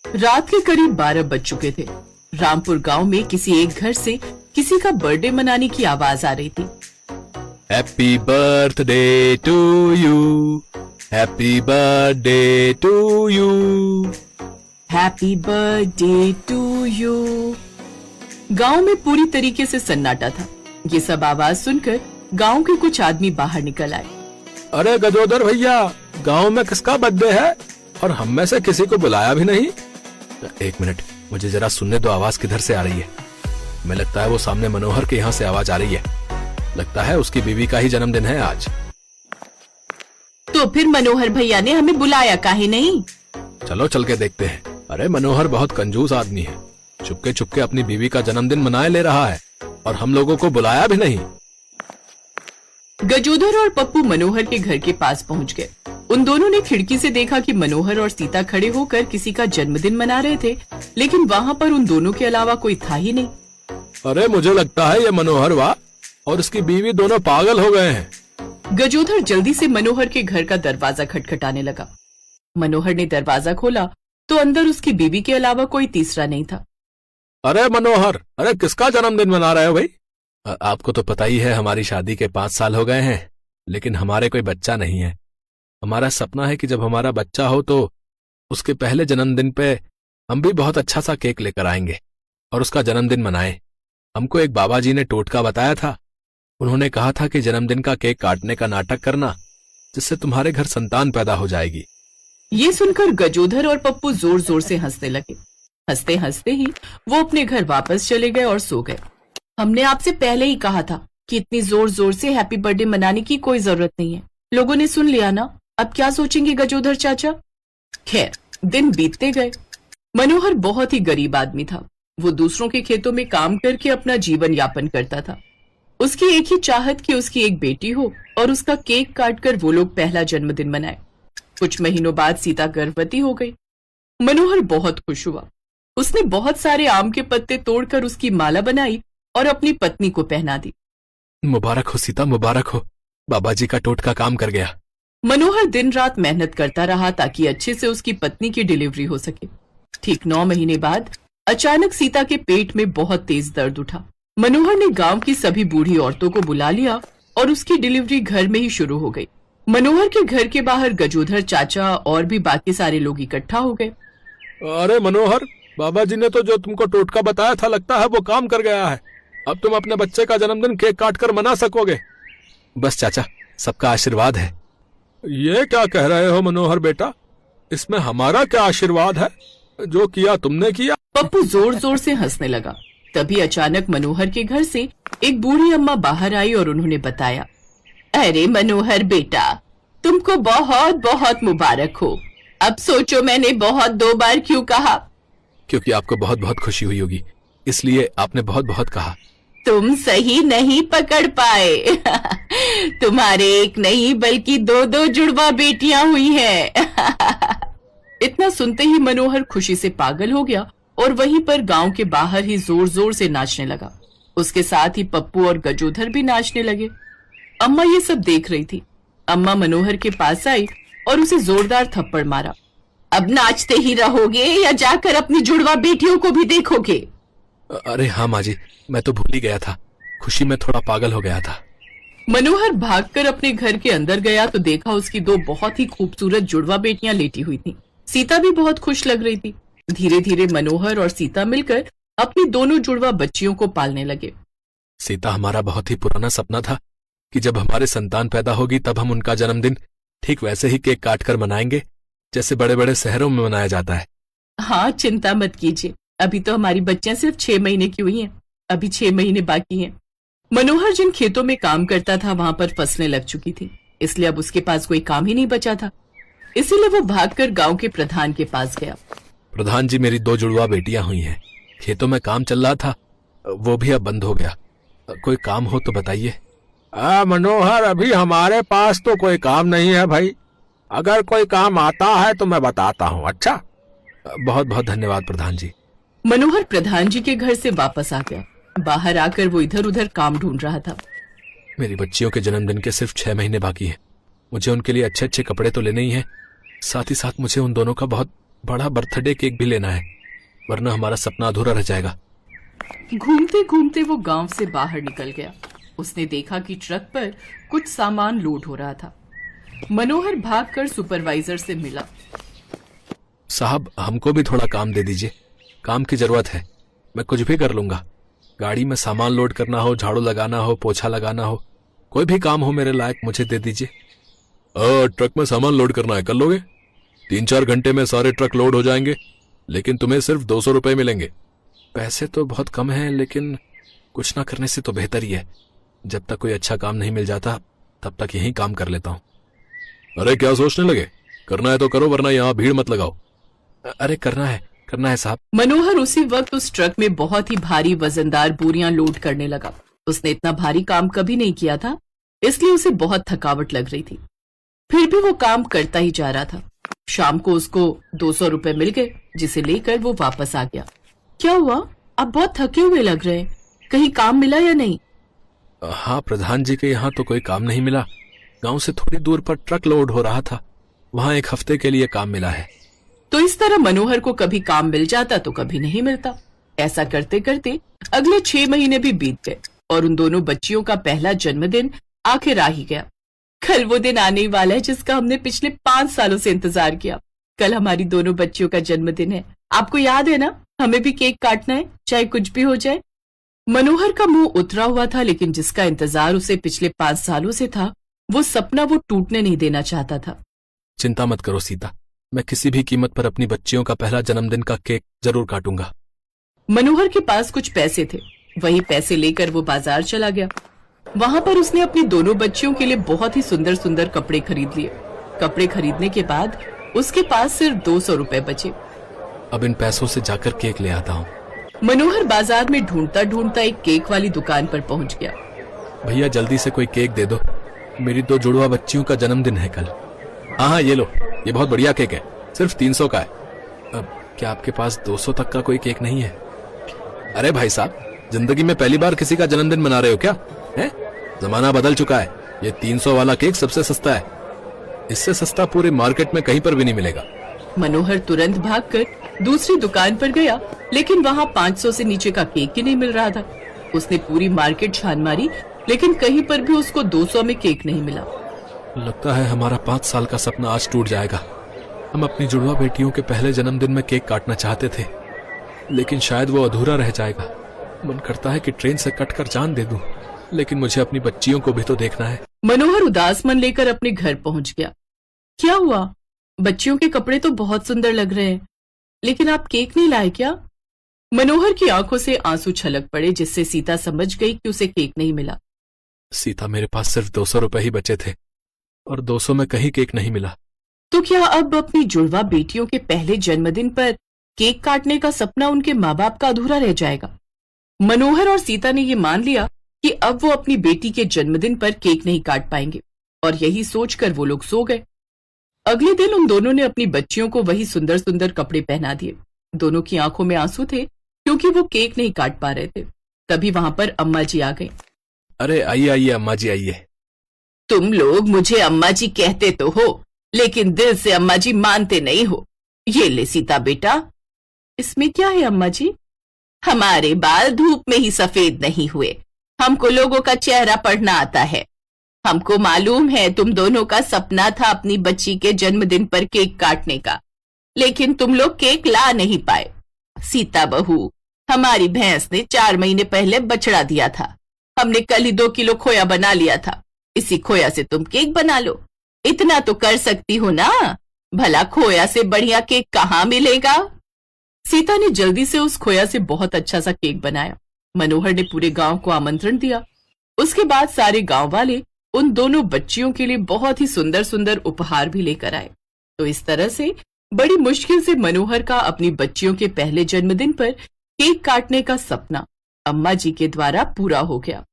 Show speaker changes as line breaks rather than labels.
रात के करीब 12 बज चुके थे। रामपुर गांव में किसी एक घर से किसी का बर्थडे मनाने की आवाज आ रही थी।
Happy birthday to you, happy birthday to you,
happy birthday to you. गांव में पूरी तरीके से सन्नाटा था। ये सब आवाज सुनकर गांव के कुछ आदमी बाहर निकल आए।
अरे गजोदर भैया, गांव में किसका बर्थडे है और हम में से किसी को बुलाया भी नहीं। एक मिनट, मुझे जरा सुनने दो, आवाज किधर से आ रही है। हमें लगता है वो सामने मनोहर के यहाँ से आवाज आ रही है। लगता है उसकी बीवी का ही जन्मदिन है आज।
तो फिर मनोहर भैया ने हमें बुलाया काहे नहीं?
चलो चल के देखते हैं। अरे मनोहर बहुत कंजूस आदमी है, चुपके चुपके अपनी बीवी का जन्मदिन मनाए ले रहा है और हम लोगों को बुलाया भी नहीं।
गजोधर और पप्पू मनोहर के घर के पास पहुंच गए। उन दोनों ने खिड़की से देखा कि मनोहर और सीता खड़े होकर किसी का जन्मदिन मना रहे थे, लेकिन वहाँ पर उन दोनों के अलावा कोई था ही नहीं।
अरे मुझे लगता है ये मनोहर वाह और उसकी बीवी दोनों पागल हो गए हैं।
गजोधर जल्दी से मनोहर के घर का दरवाजा खटखटाने लगा। मनोहर ने दरवाजा खोला तो अंदर उसकी बीवी के अलावा कोई तीसरा नहीं था।
अरे मनोहर, अरे किसका जन्मदिन मना रहे हो भाई? आपको तो पता ही है हमारी शादी के 5 साल हो गए हैं, लेकिन हमारे कोई बच्चा नहीं है। हमारा सपना है कि जब हमारा बच्चा हो तो उसके पहले जन्मदिन पे हम भी बहुत अच्छा सा केक लेकर आएंगे और उसका जन्मदिन मनाएं। हमको एक बाबा जी ने टोटका बताया था। उन्होंने कहा था कि जन्मदिन का केक काटने का नाटक करना, जिससे तुम्हारे घर संतान पैदा हो जाएगी।
ये सुनकर गजोधर और पप्पू जोर जोर से हंसने लगे। हंसते हंसते ही वो अपने घर वापस चले गए और सो गए। हमने आपसे पहले ही कहा था कि इतनी जोर जोर से हैप्पी बर्थडे मनाने की कोई जरूरत नहीं है। लोगों ने सुन लिया ना, अब क्या सोचेंगे गजोधर चाचा? खैर, दिन बीतते गए। मनोहर बहुत ही गरीब आदमी था। वो दूसरों के खेतों में काम करके अपना जीवन यापन करता था। उसकी एक ही चाहत कि उसकी एक बेटी हो और उसका केक काटकर वो लोग पहला जन्मदिन मनाए। कुछ महीनों बाद सीता गर्भवती हो गई। मनोहर बहुत खुश हुआ। उसने बहुत सारे आम के पत्ते तोड़कर उसकी माला बनाई और अपनी पत्नी को पहना दी।
मुबारक हो सीता, मुबारक हो। बाबा जी का टोटका काम कर गया।
मनोहर दिन रात मेहनत करता रहा ताकि अच्छे से उसकी पत्नी की डिलीवरी हो सके। ठीक 9 महीने बाद अचानक सीता के पेट में बहुत तेज दर्द उठा। मनोहर ने गांव की सभी बूढ़ी औरतों को बुला लिया और उसकी डिलीवरी घर में ही शुरू हो गई। मनोहर के घर के बाहर गजोधर चाचा और भी बाकी सारे लोग इकट्ठा हो गए।
अरे मनोहर, बाबा जी ने तो जो तुमको टोटका बताया था, लगता है वो काम कर गया है। अब तुम अपने बच्चे का जन्मदिन केक काट कर मना सकोगे। बस चाचा, सबका आशीर्वाद है। ये क्या कह रहे हो मनोहर बेटा? इसमें हमारा क्या आशीर्वाद है? जो किया तुमने किया।
पप्पू जोर जोर से हंसने लगा। तभी अचानक मनोहर के घर से एक बूढ़ी अम्मा बाहर आई और उन्होंने बताया, अरे मनोहर बेटा, तुमको बहुत बहुत मुबारक हो। अब सोचो मैंने बहुत 2 बार क्यों कहा?
क्योंकि आपको बहुत बहुत खुशी हुई होगी, इसलिए आपने बहुत बहुत कहा।
तुम सही नहीं पकड़ पाए। तुम्हारे एक नहीं बल्कि 2 जुड़वा बेटियां हुई हैं। इतना सुनते ही मनोहर खुशी से पागल हो गया और वहीं पर गांव के बाहर ही जोर जोर से नाचने लगा। उसके साथ ही पप्पू और गजोधर भी नाचने लगे। अम्मा ये सब देख रही थी। अम्मा मनोहर के पास आई और उसे जोरदार थप्पड़ मारा। अब नाचते ही रहोगे या जाकर अपनी जुड़वा बेटियों को भी देखोगे?
अरे हाँ माँ जी, मैं तो भूल ही गया था। खुशी में थोड़ा पागल हो गया था।
मनोहर भागकर अपने घर के अंदर गया तो देखा उसकी 2 बहुत ही खूबसूरत जुड़वा बेटियां लेटी हुई थीं। सीता भी बहुत खुश लग रही थी। धीरे धीरे मनोहर और सीता मिलकर अपनी दोनों जुड़वा बच्चियों को पालने लगे।
सीता, हमारा बहुत ही पुराना सपना था कि जब हमारे संतान पैदा होगी तब हम उनका जन्मदिन ठीक वैसे ही केक काट कर मनाएंगे जैसे बड़े बड़े शहरों में मनाया जाता है।
हाँ, चिंता मत कीजिए। अभी तो हमारी बच्चियां सिर्फ 6 महीने की हुई हैं। अभी 6 महीने बाकी हैं। मनोहर जिन खेतों में काम करता था वहां पर फसलें लग चुकी थी, इसलिए अब उसके पास कोई काम ही नहीं बचा था। इसीलिए वो भागकर गांव के प्रधान के पास गया।
प्रधान जी, मेरी 2 जुड़वा बेटियां हुई हैं। खेतों में काम चल रहा था, वो भी अब बंद हो गया। कोई काम हो तो बताइए।
मनोहर, अभी हमारे पास तो कोई काम नहीं है भाई। अगर कोई काम आता है तो मैं बताता हूँ। अच्छा,
बहुत बहुत धन्यवाद प्रधान जी।
मनोहर प्रधान जी के घर से वापस आ गया। बाहर आकर वो इधर उधर काम ढूंढ रहा था।
मेरी बच्चियों के जन्मदिन के सिर्फ 6 महीने बाकी हैं। मुझे उनके लिए अच्छे अच्छे कपड़े तो लेने ही हैं, साथ ही साथ मुझे उन दोनों का बहुत बड़ा बर्थडे केक भी लेना है, वरना हमारा सपना अधूरा रह जाएगा।
घूमते घूमते वो गांव से बाहर निकल गया। उसने देखा कि ट्रक पर कुछ सामान लोड हो रहा था। मनोहर भागकर सुपरवाइजर से मिला।
साहब, हमको भी थोड़ा काम दे दीजिए, काम की जरूरत है। मैं कुछ भी कर लूंगा। गाड़ी में सामान लोड करना हो, झाड़ू लगाना हो, पोछा लगाना हो, कोई भी काम हो मेरे लायक, मुझे दे दीजिए। ट्रक में सामान लोड करना है, कर लोगे? 3-4 घंटे में सारे ट्रक लोड हो जाएंगे, लेकिन तुम्हें सिर्फ 200 रुपए मिलेंगे। पैसे तो बहुत कम हैं, लेकिन कुछ ना करने से तो बेहतर ही है। जब तक कोई अच्छा काम नहीं मिल जाता तब तक यही काम कर लेता हूँ। अरे क्या सोचने लगे? करना है तो करो, वरना यहाँ भीड़ मत लगाओ। अरे करना है साहब।
मनोहर उसी वक्त उस ट्रक में बहुत ही भारी वजनदार बोरियां लोड करने लगा। उसने इतना भारी काम कभी नहीं किया था, इसलिए उसे बहुत थकावट लग रही थी। फिर भी वो काम करता ही जा रहा था। शाम को उसको 200 रुपए मिल गए, जिसे लेकर वो वापस आ गया। क्या हुआ? आप बहुत थके हुए लग रहे हैं, कहीं काम मिला या नहीं?
हाँ, प्रधान जी के यहाँ तो कोई काम नहीं मिला। गांव से थोड़ी दूर पर ट्रक लोड हो रहा था, वहां 1 हफ्ते के लिए काम मिला है।
तो इस तरह मनोहर को कभी काम मिल जाता तो कभी नहीं मिलता। ऐसा करते करते अगले 6 महीने भी बीत गए और उन दोनों बच्चियों का पहला जन्मदिन आखिर आ ही गया। कल वो दिन आने ही वाला है जिसका हमने पिछले 5 सालों से इंतजार किया। कल हमारी दोनों बच्चियों का जन्मदिन है। आपको याद है ना, हमें भी केक काटना है, चाहे कुछ भी हो जाए। मनोहर का मुंह उतरा हुआ था, लेकिन जिसका इंतजार उसे पिछले 5 सालों से था, वो सपना वो टूटने नहीं देना चाहता था।
चिंता मत करो सीता, मैं किसी भी कीमत पर अपनी बच्चियों का पहला जन्मदिन का केक जरूर काटूंगा।
मनोहर के पास कुछ पैसे थे, वही पैसे लेकर वो बाजार चला गया। वहां पर उसने अपनी दोनों बच्चियों के लिए बहुत ही सुंदर सुंदर कपड़े खरीद लिए। कपड़े खरीदने के बाद उसके पास सिर्फ 200 रुपए बचे।
अब इन पैसों से जाकर केक ले आता हूँ।
मनोहर बाजार में ढूंढता ढूंढता एक केक वाली दुकान पर पहुंच गया।
भैया जल्दी से कोई केक दे दो, मेरी 2 जुड़वा बच्चियों का जन्मदिन है कल। हाँ, ये लो, ये बहुत बढ़िया केक है, सिर्फ 300 का है। अब क्या आपके पास 200 तक का कोई केक नहीं है? अरे भाई साहब, जिंदगी में पहली बार किसी का जन्मदिन मना रहे हो क्या? है? जमाना बदल चुका है, ये 300 वाला केक सबसे सस्ता है। इससे सस्ता पूरे मार्केट में कहीं पर भी नहीं मिलेगा।
मनोहर तुरंत भागकर दूसरी दुकान पर गया, लेकिन वहां 500 से नीचे का केक ही नहीं मिल रहा था। उसने पूरी मार्केट छान मारी, लेकिन कहीं पर भी उसको 200 में केक नहीं मिला।
लगता है हमारा 5 साल का सपना आज टूट जाएगा। हम अपनी जुड़वा बेटियों के पहले जन्मदिन में केक काटना चाहते थे, लेकिन शायद वो अधूरा रह जाएगा। मन करता है कि ट्रेन से कटकर जान दे दूं, लेकिन मुझे अपनी बच्चियों को भी तो देखना है।
मनोहर उदास मन लेकर अपने घर पहुंच गया। क्या हुआ? बच्चियों के कपड़े तो बहुत सुंदर लग रहे हैं, लेकिन आप केक नहीं लाए क्या? मनोहर की आंखों से आंसू छलक पड़े, जिससे सीता समझ गई कि उसे केक नहीं मिला।
सीता, मेरे पास सिर्फ 200 रुपए ही बचे थे और 200 में कहीं केक नहीं मिला।
तो क्या अब अपनी जुड़वा बेटियों के पहले जन्मदिन पर केक काटने का सपना उनके माँ बाप का अधूरा रह जाएगा? मनोहर और सीता ने ये मान लिया कि अब वो अपनी बेटी के जन्मदिन पर केक नहीं काट पाएंगे, और यही सोचकर वो लोग सो गए। अगले दिन उन दोनों ने अपनी बच्चियों को वही सुंदर सुंदर कपड़े पहना दिए। दोनों की आंखों में आंसू थे, क्योंकि वो केक नहीं काट पा रहे थे। तभी वहां पर अम्मा जी आ गई।
अरे आइए आइए अम्मा जी, आइए।
तुम लोग मुझे अम्मा जी कहते तो हो, लेकिन दिल से अम्मा जी मानते नहीं हो। ये ले सीता बेटा। इसमें क्या है अम्मा जी? हमारे बाल धूप में ही सफेद नहीं हुए, हमको लोगों का चेहरा पढ़ना आता है। हमको मालूम है तुम दोनों का सपना था अपनी बच्ची के जन्मदिन पर केक काटने का, लेकिन तुम लोग केक ला नहीं पाए। सीता बहू, हमारी भैंस ने 4 महीने पहले बछड़ा दिया था। हमने कल ही 2 किलो खोया बना लिया था। इसी खोया से तुम केक बना लो, इतना तो कर सकती हो ना। भला खोया से बढ़िया केक कहाँ मिलेगा? सीता ने जल्दी से उस खोया से बहुत अच्छा सा केक बनाया। मनोहर ने पूरे गांव को आमंत्रण दिया। उसके बाद सारे गांव वाले उन दोनों बच्चियों के लिए बहुत ही सुंदर सुंदर उपहार भी लेकर आए। तो इस तरह से बड़ी मुश्किल से मनोहर का अपनी बच्चियों के पहले जन्मदिन पर केक काटने का सपना अम्मा जी के द्वारा पूरा हो गया।